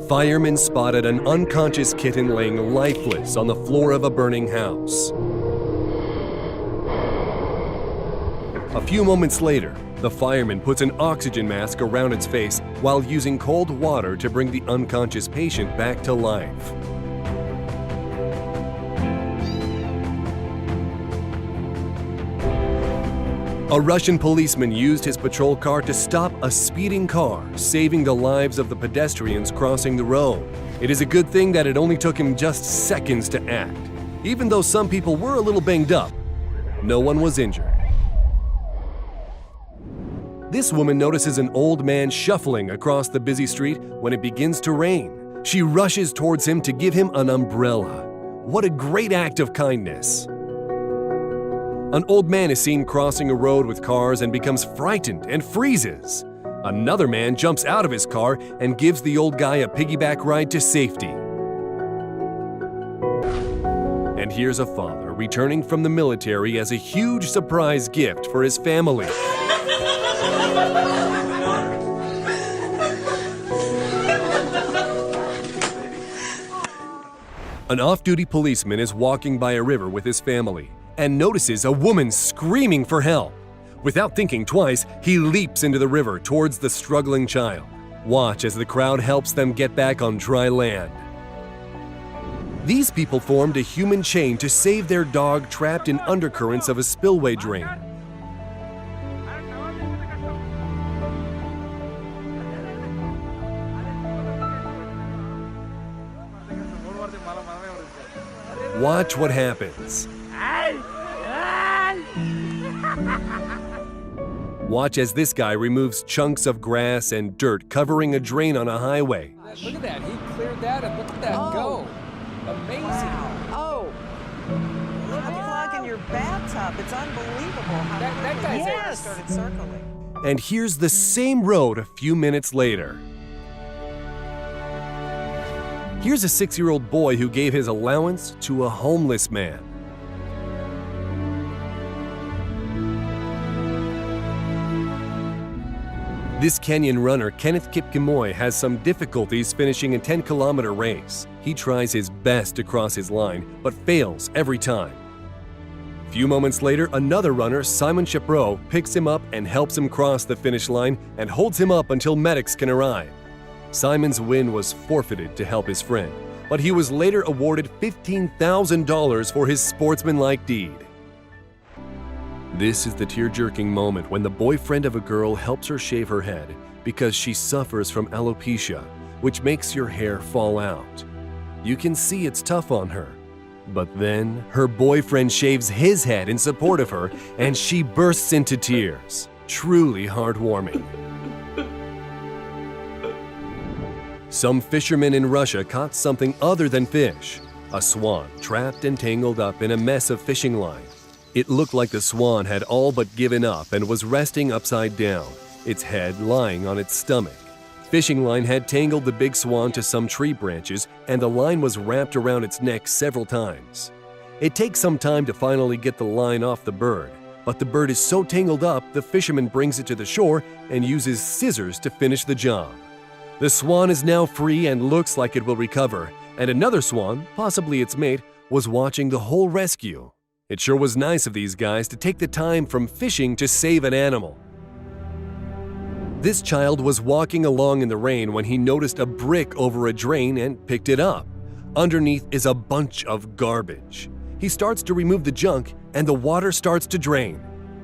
Firemen spotted an unconscious kitten laying lifeless on the floor of a burning house. A few moments later, the fireman puts an oxygen mask around its face while using cold water to bring the unconscious patient back to life. A Russian policeman used his patrol car to stop a speeding car, saving the lives of the pedestrians crossing the road. It is a good thing that it only took him just seconds to act. Even though some people were a little banged up, no one was injured. This woman notices an old man shuffling across the busy street when it begins to rain. She rushes towards him to give him an umbrella. What a great act of kindness! An old man is seen crossing a road with cars and becomes frightened and freezes. Another man jumps out of his car and gives the old guy a piggyback ride to safety. And here's a father returning from the military as a huge surprise gift for his family. An off-duty policeman is walking by a river with his family and notices a woman screaming for help. Without thinking twice, he leaps into the river towards the struggling child. Watch as the crowd helps them get back on dry land. These people formed a human chain to save their dog trapped in undercurrents of a spillway drain. Watch what happens. Watch as this guy removes chunks of grass and dirt covering a drain on a highway. Look at that, he cleared that and look at that go. Amazing. Wow. Oh, look at the plug in your bathtub. It's unbelievable how That guy's yes. started circling. And here's the same road a few minutes later. Here's a 6-year-old boy who gave his allowance to a homeless man. This Kenyan runner, Kenneth Kipkimoy, has some difficulties finishing a 10-kilometer race. He tries his best to cross his line, but fails every time. A few moments later, another runner, Simon Chapro, picks him up and helps him cross the finish line and holds him up until medics can arrive. Simon's win was forfeited to help his friend, but he was later awarded $15,000 for his sportsmanlike deed. This is the tear-jerking moment when the boyfriend of a girl helps her shave her head because she suffers from alopecia, which makes your hair fall out. You can see it's tough on her. But then her boyfriend shaves his head in support of her and she bursts into tears. Truly heartwarming. Some fishermen in Russia caught something other than fish, a swan trapped and tangled up in a mess of fishing line. It looked like the swan had all but given up and was resting upside down, its head lying on its stomach. Fishing line had tangled the big swan to some tree branches and the line was wrapped around its neck several times. It takes some time to finally get the line off the bird, but the bird is so tangled up the fisherman brings it to the shore and uses scissors to finish the job. The swan is now free and looks like it will recover, and another swan, possibly its mate, was watching the whole rescue. It sure was nice of these guys to take the time from fishing to save an animal. This child was walking along in the rain when he noticed a brick over a drain and picked it up. Underneath is a bunch of garbage. He starts to remove the junk and the water starts to drain.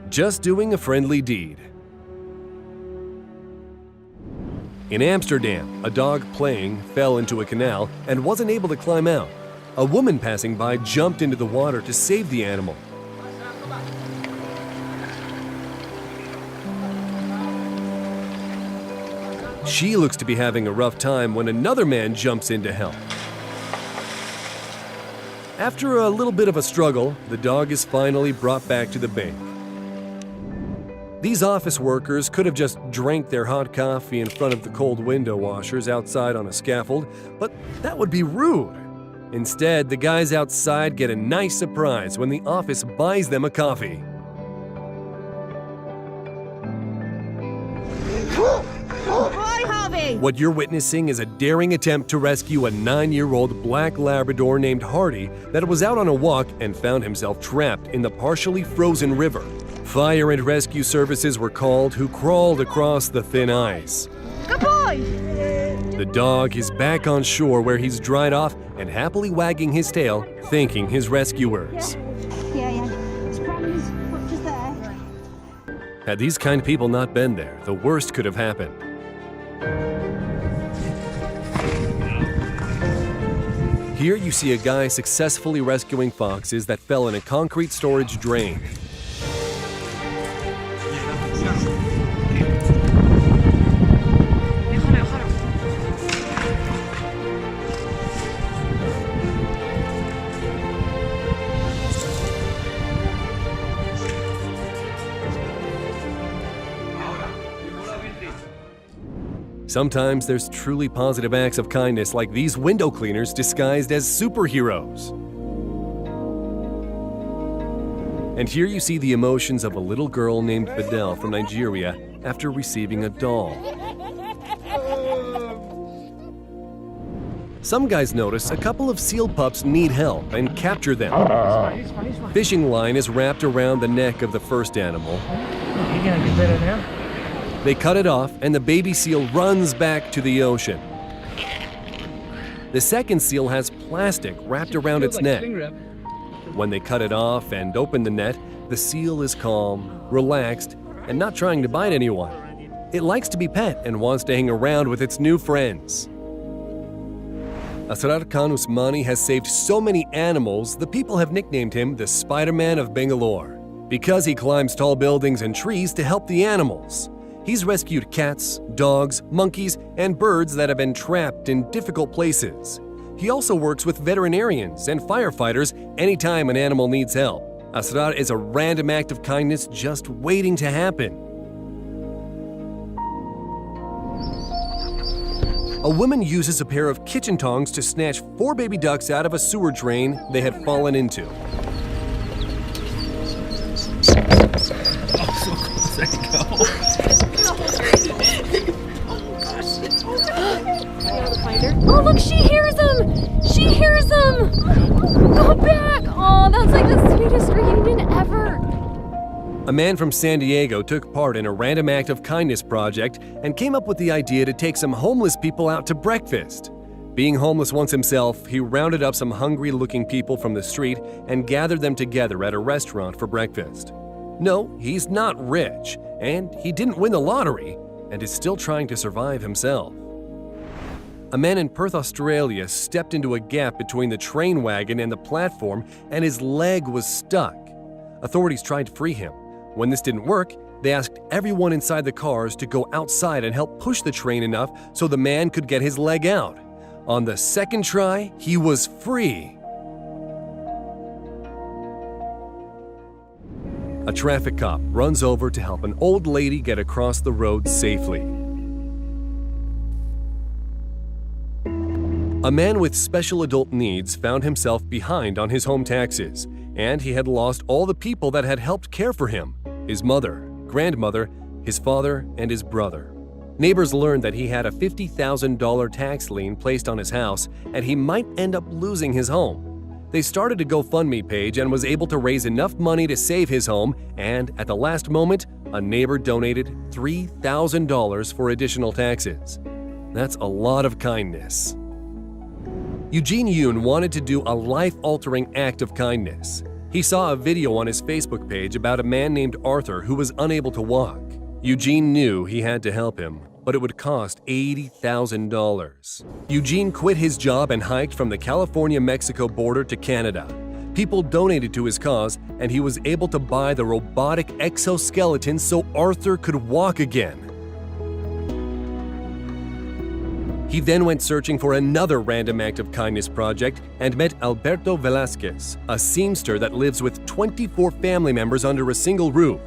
Just doing a friendly deed. In Amsterdam, a dog playing fell into a canal and wasn't able to climb out. A woman passing by jumped into the water to save the animal. She looks to be having a rough time when another man jumps in to help. After a little bit of a struggle, the dog is finally brought back to the bank. These office workers could have just drank their hot coffee in front of the cold window washers outside on a scaffold, but that would be rude. Instead, the guys outside get a nice surprise when the office buys them a coffee. Hi, Harvey! What you're witnessing is a daring attempt to rescue a 9-year-old black Labrador named Hardy that was out on a walk and found himself trapped in the partially frozen river. Fire and rescue services were called, who crawled across the thin ice. Good boy! The dog is back on shore where he's dried off and happily wagging his tail, thanking his rescuers. Yeah. Spread his foot just there. Had these kind people not been there, the worst could have happened. Here you see a guy successfully rescuing foxes that fell in a concrete storage drain. Sometimes there's truly positive acts of kindness like these window cleaners disguised as superheroes. And here you see the emotions of a little girl named Bedell from Nigeria after receiving a doll. Some guys notice a couple of seal pups need help and capture them. Fishing line is wrapped around the neck of the first animal. You gonna get better now? They cut it off, and the baby seal runs back to the ocean. The second seal has plastic wrapped around its neck. When they cut it off and open the net, the seal is calm, relaxed, and not trying to bite anyone. It likes to be pet and wants to hang around with its new friends. Asrar Khan Usmani has saved so many animals, the people have nicknamed him the Spider-Man of Bangalore, because he climbs tall buildings and trees to help the animals. He's rescued cats, dogs, monkeys, and birds that have been trapped in difficult places. He also works with veterinarians and firefighters anytime an animal needs help. Asrar is a random act of kindness just waiting to happen. A woman uses a pair of kitchen tongs to snatch 4 baby ducks out of a sewer drain they had fallen into. There you go. Oh, look, she hears him! She hears him! Go back! Oh, that's like the sweetest reunion ever. A man from San Diego took part in a random act of kindness project and came up with the idea to take some homeless people out to breakfast. Being homeless once himself, he rounded up some hungry-looking people from the street and gathered them together at a restaurant for breakfast. No, he's not rich, and he didn't win the lottery, and is still trying to survive himself. A man in Perth, Australia stepped into a gap between the train wagon and the platform, and his leg was stuck. Authorities tried to free him. When this didn't work, they asked everyone inside the cars to go outside and help push the train enough so the man could get his leg out. On the second try, he was free. A traffic cop runs over to help an old lady get across the road safely. A man with special adult needs found himself behind on his home taxes, and he had lost all the people that had helped care for him: his mother, grandmother, his father, and his brother. Neighbors learned that he had a $50,000 tax lien placed on his house, and he might end up losing his home. They started a GoFundMe page and was able to raise enough money to save his home, and at the last moment, a neighbor donated $3,000 for additional taxes. That's a lot of kindness. Eugene Yoon wanted to do a life-altering act of kindness. He saw a video on his Facebook page about a man named Arthur who was unable to walk. Eugene knew he had to help him, but it would cost $80,000. Eugene quit his job and hiked from the California-Mexico border to Canada. People donated to his cause, and he was able to buy the robotic exoskeleton so Arthur could walk again. He then went searching for another random act of kindness project and met Alberto Velasquez, a seamster that lives with 24 family members under a single roof.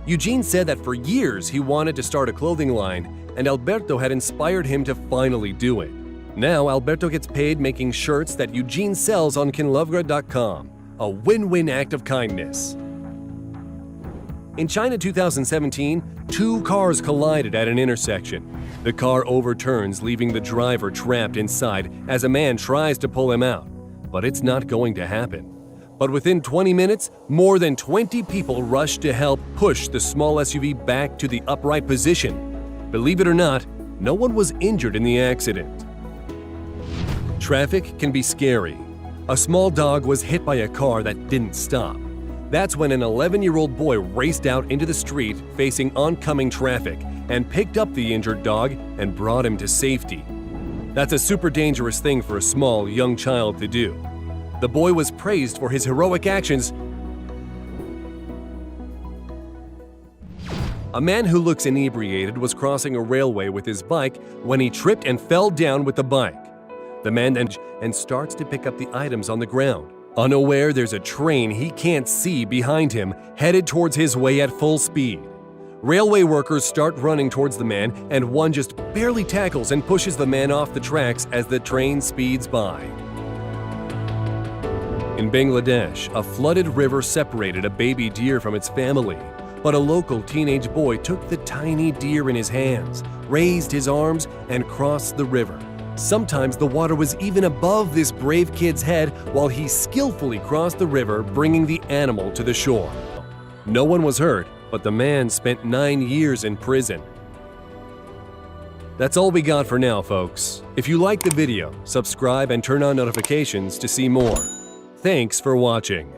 Eugene said that for years he wanted to start a clothing line, and Alberto had inspired him to finally do it. Now Alberto gets paid making shirts that Eugene sells on kinlovgrad.com. A win-win act of kindness. In China 2017, 2 cars collided at an intersection. The car overturns, leaving the driver trapped inside as a man tries to pull him out. But it's not going to happen. But within 20 minutes, more than 20 people rushed to help push the small SUV back to the upright position. Believe it or not, no one was injured in the accident. Traffic can be scary. A small dog was hit by a car that didn't stop. That's when an 11-year-old boy raced out into the street facing oncoming traffic and picked up the injured dog and brought him to safety. That's a super dangerous thing for a small, young child to do. The boy was praised for his heroic actions. A man who looks inebriated was crossing a railway with his bike when he tripped and fell down with the bike. The man then starts to pick up the items on the ground. Unaware there's a train he can't see behind him, headed towards his way at full speed. Railway workers start running towards the man, and one just barely tackles and pushes the man off the tracks as the train speeds by. In Bangladesh, a flooded river separated a baby deer from its family, but a local teenage boy took the tiny deer in his hands, raised his arms, and crossed the river. Sometimes the water was even above this brave kid's head while he skillfully crossed the river, bringing the animal to the shore. No one was hurt, but the man spent 9 years in prison. That's all we got for now, folks. If you liked the video, subscribe and turn on notifications to see more. Thanks for watching.